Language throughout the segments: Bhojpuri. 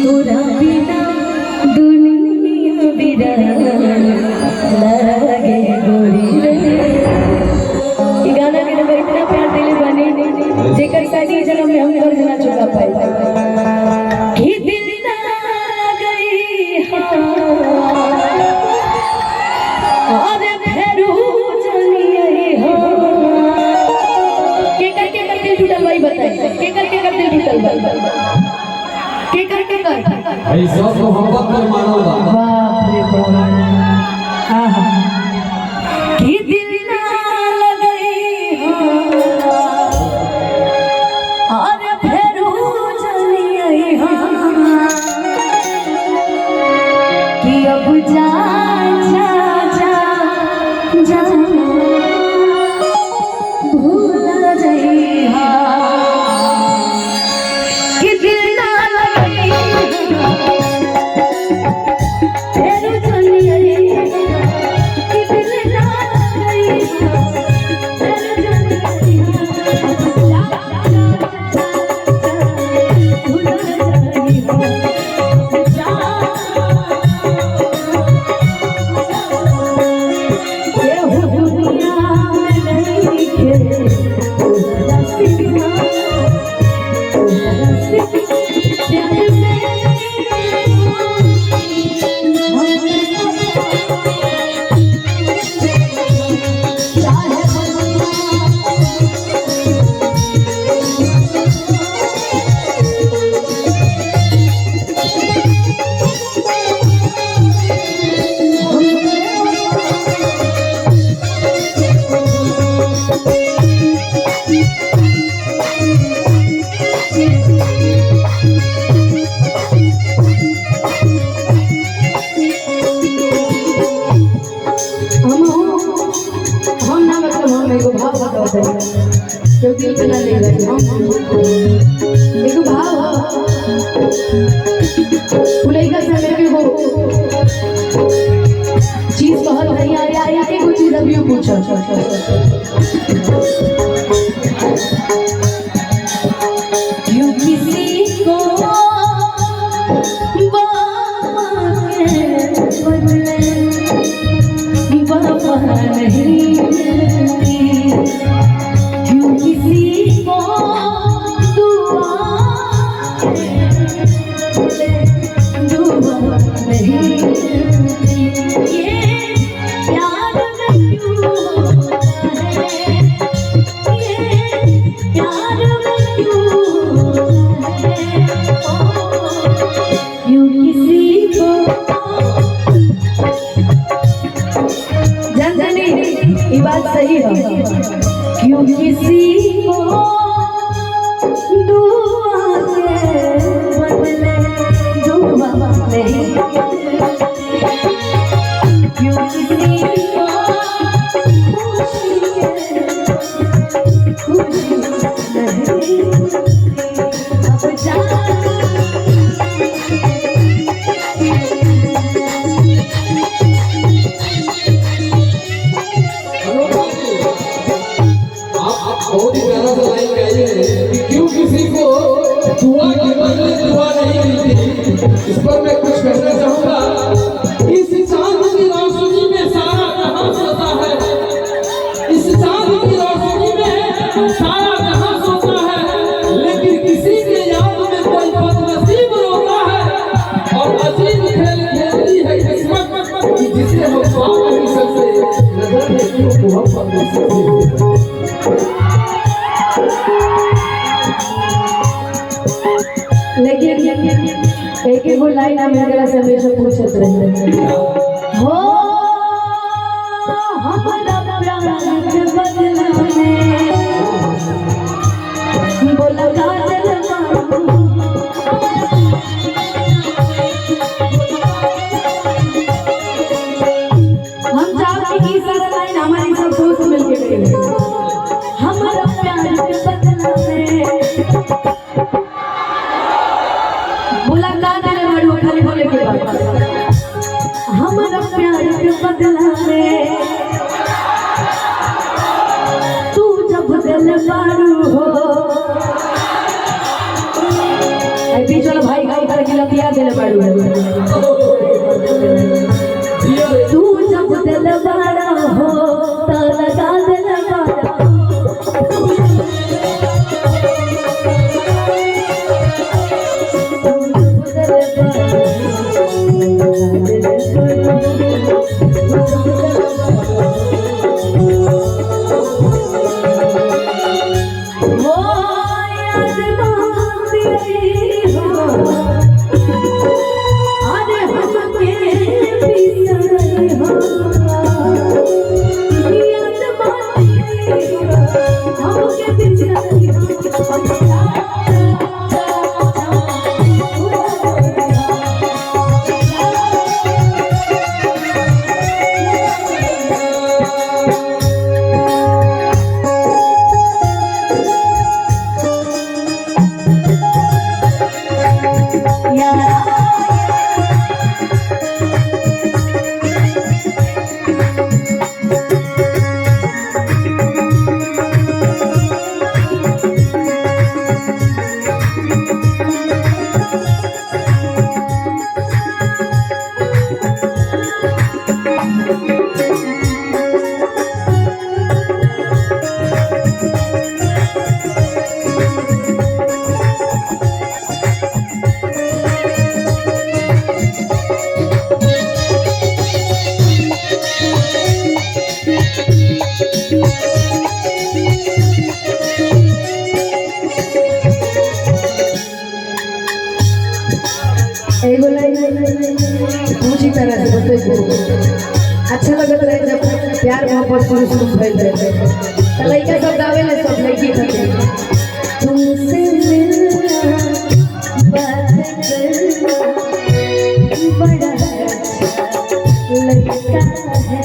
तोरा बिना दुनिया वीरान लागे गोरी रे। ई गाना के नंबर इतना प्यार दिले बने जेकर शादी जन्म में हम कर जना चुका पाए कि दिल ना गई हाँ और फेरू चली आई हाँ। के कर दिल टूटल भाई बताइए के कर दिल टूटल भाई के कर भाई सब मोहब्बत पर मानो बा। बाप रे बाप हाँ हाँ कि दिल ना लगई हाँ और फेरू चली आई हाँ कि अब जा जा जा जा भूल जाई हाँ कि दिल ना लगई फेरू चली आई कि दिल ना लगई फेरू चली आई जा जा जा भूल जाई हाँ जा ये हो दुनिया में नहीं खे तेरा सिवा प्यार में चाहे हम ना मतलब हम एगो भाव बताते हैं जो दिल पे ना ले गए हम एगो भाव फुलैका समय में वो चीज कहल है यार यार एगो चीज अभी पूछो क्यों किसी को बदले वफा नहीं मिलती क्यों किसी को दुआ नहीं मिलती ये प्यार में क्यों होता है ये प्यार में क्यों होता है क्यों किसी को जनजनी ये बात सही है क्यों किसी को दुआ के बदले दुआ नहीं क्यों किसी को खुशी नहीं अब जा बहुत ही प्यारा सा लाइन गाई है कि क्यों किसी को दुआ के बदले दुआ नहीं मिलती। इस पर मैं कुछ कहना चाहूँगा। इस चांद की रोशनी में सारा जहां सोता है इस चांद की रोशनी में सारा जहां सोता है लेकिन किसी के याद में कोई बदनसीब रोता है और अजीब खेल खेलती है किस्मत कि जिसे हम पा नहीं सकते नजर में क्यों मोहब्बत नहीं सकते। लेकिन एक एगो लाइन हम एकरा से हमेशा पूछत रहे हो हमरा प्यार के बदला में बोला काजल हम चाहते कि सारा लाइन हमारी सब दोस्त मिलके करें हमरा प्यार के बदला में मुलाकात में बड़ी खाली बोले के बाद हमारा प्यार के बदला में तू जब दिल पारू हो बीच वाला भाई गाई कर दिया दिल बाड़ू तू जब दिल बाड़ा हो तो लगा दिल बाड़ा एगो लाइन पूछी तरह से बतैबो अच्छा लगत रहे जब प्यार मोहब्बत शुरू शुरू भइल रहे त लइका सब गावे ले सब लड़की खातिर तुमसे मिलना बात करना बड़ा अच्छा लगता है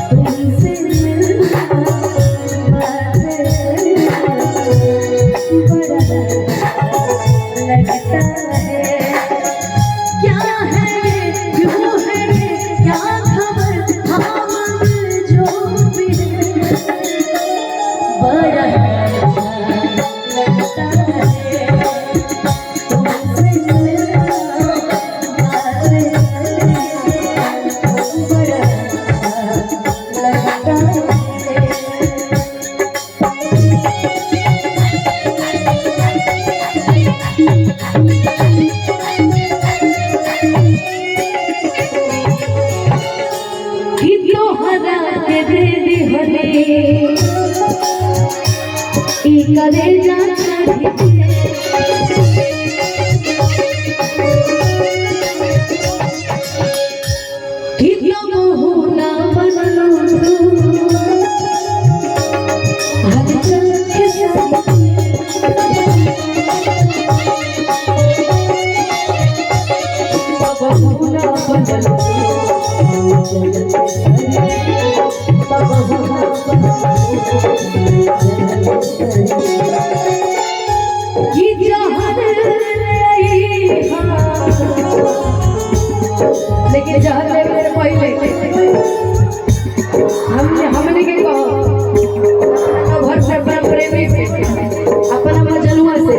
तुमसे मिलना बात करना बड़ा लगता है करे जाना कितना मोहना बनलो हलचल के साथ बहुना बनलो लेकिन जहर लेने पहले हमने के कहो घर से प्रेमी अपना मजलुआ से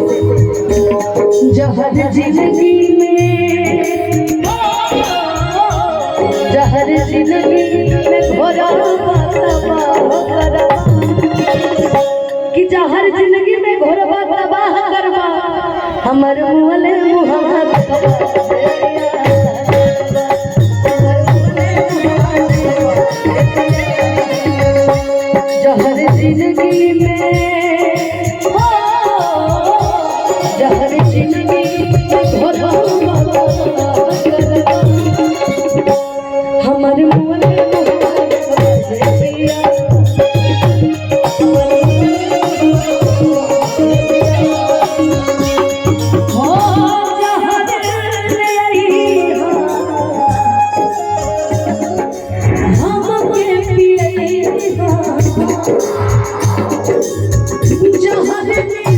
जहर जिंदगी में घोरा कि जहर जिंदगी में घोरबा तबाह करबा हमर मुहले मुहम्मद जहर जिंदगी में जहर जिंदगी घोरबा हमर मुहले जहर